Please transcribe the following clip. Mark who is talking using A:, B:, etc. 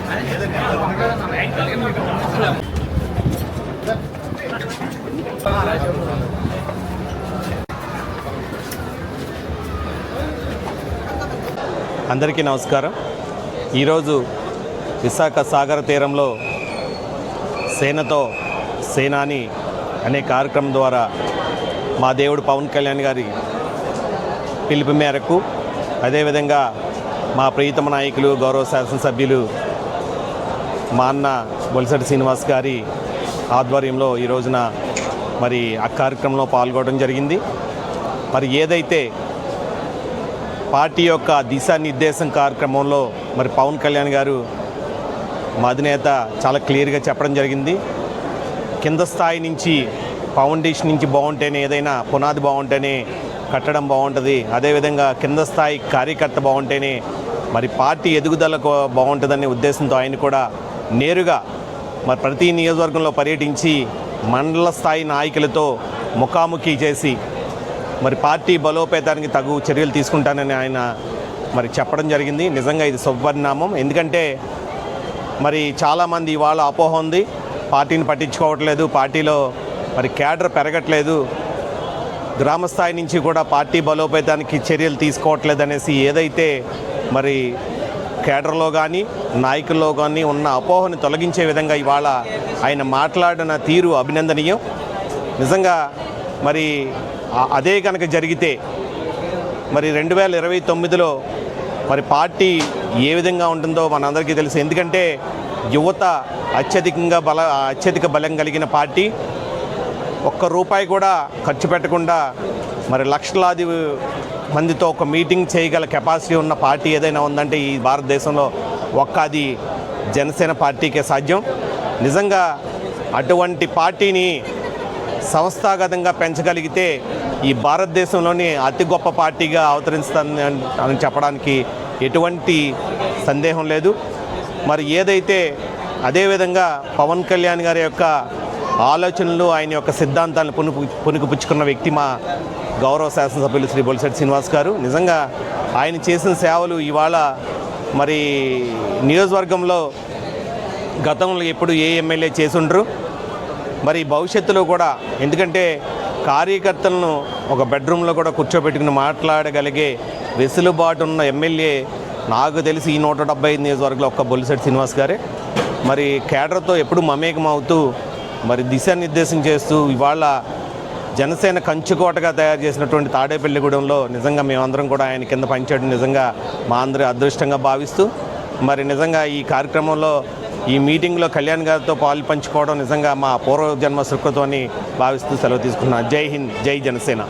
A: అందరికీ నమస్కారం. ఈరోజు విశాఖ సాగర తీరంలో సేనతో సేనాని అనే కార్యక్రమం ద్వారా మా దేవుడు పవన్ కళ్యాణ్ గారి పిలుపు మేరకు, అదేవిధంగా మా ప్రియతమ నాయకులు గౌరవ శాసనసభ్యులు మా అన్న బొలిశెట్టి శ్రీనివాస్ గారి ఆధ్వర్యంలో ఈ రోజున మరి ఆ కార్యక్రమంలో పాల్గొనడం జరిగింది. మరి ఏదైతే పార్టీ యొక్క దిశానిర్దేశం కార్యక్రమంలో మరి పవన్ కళ్యాణ్ గారు మా అధినేత చాలా క్లియర్గా చెప్పడం జరిగింది. కింద స్థాయి నుంచి ఫౌండేషన్ నుంచి బాగుంటేనే, ఏదైనా పునాది బాగుంటేనే కట్టడం బాగుంటుంది. అదేవిధంగా కింద స్థాయి కార్యకర్త బాగుంటేనే మరి పార్టీ ఎదుగుదలకు బాగుంటుందనే ఉద్దేశంతో ఆయన కూడా నేరుగా మరి ప్రతి నియోజకవర్గంలో పర్యటించి మండల స్థాయి నాయకులతో ముఖాముఖి చేసి మరి పార్టీ బలోపేతానికి తగు చర్యలు తీసుకుంటానని ఆయన మరి చెప్పడం జరిగింది. నిజంగా ఇది శుభపరిణామం. ఎందుకంటే మరి చాలామంది ఇవాళ అపోహ ఉంది, పార్టీని పట్టించుకోవట్లేదు, పార్టీలో మరి క్యాడర్ పెరగట్లేదు, గ్రామస్థాయి నుంచి కూడా పార్టీ బలోపేతానికి చర్యలు తీసుకోవట్లేదు అనేసి ఏదైతే మరి కేడర్లో కానీ నాయకుల్లో కానీ ఉన్న అపోహను తొలగించే విధంగా ఇవాళ ఆయన మాట్లాడిన తీరు అభినందనీయం. నిజంగా మరి అదే కనుక జరిగితే మరి 2029లో మరి పార్టీ ఏ విధంగా ఉంటుందో మనందరికీ తెలుసు. ఎందుకంటే యువత అత్యధిక బలం కలిగిన పార్టీ. ఒక్క రూపాయి కూడా ఖర్చు పెట్టకుండా మరి లక్షలాది మందితో ఒక మీటింగ్ చేయగల కెపాసిటీ ఉన్న పార్టీ ఏదైనా ఉందంటే ఈ భారతదేశంలో అది జనసేన పార్టీకే సాధ్యం. నిజంగా అటువంటి పార్టీని సంస్థాగతంగా పెంచగలిగితే ఈ భారతదేశంలోని అతి గొప్ప పార్టీగా అవతరిస్తుంది అని చెప్పడానికి ఎటువంటి సందేహం లేదు. మరి ఏదైతే అదేవిధంగా పవన్ కళ్యాణ్ గారి యొక్క ఆలోచనలు, ఆయన యొక్క సిద్ధాంతాలను పుణుకుపుచ్చుకున్న వ్యక్తి మా గౌరవ శాసనసభ్యులు శ్రీ బొలిశెట్టి శ్రీనివాస్ గారు. నిజంగా ఆయన చేసిన సేవలు ఇవాళ మరి నియోజకవర్గంలో గతంలో ఎప్పుడు ఏ ఎమ్మెల్యే చేసుండ్రు, మరి భవిష్యత్తులో కూడా. ఎందుకంటే కార్యకర్తలను ఒక బెడ్రూమ్లో కూడా కూర్చోబెట్టుకుని మాట్లాడగలిగే వెసులుబాటు ఉన్న ఎమ్మెల్యే నాకు తెలిసి ఈ 175 నియోజకవర్గంలో ఒక్క బొలిశెట్టి శ్రీనివాస్ గారే. మరి కేడర్తో ఎప్పుడు మమేకం అవుతూ మరి దిశానిర్దేశం చేస్తూ ఇవాళ జనసేన కంచుకోటగా తయారు చేసినటువంటి తాడేపల్లిగూడెంలో నిజంగా మేమందరం కూడా ఆయన కింద పనిచేయడం నిజంగా మా అందరి అదృష్టంగా భావిస్తూ మరి నిజంగా ఈ కార్యక్రమంలో ఈ మీటింగ్లో కళ్యాణ్ గారితో పాలు పంచుకోవడం నిజంగా మా పూర్వజన్మ సుకృతం అని భావిస్తూ సెలవు తీసుకున్నాను. జై హింద్, జై జనసేన.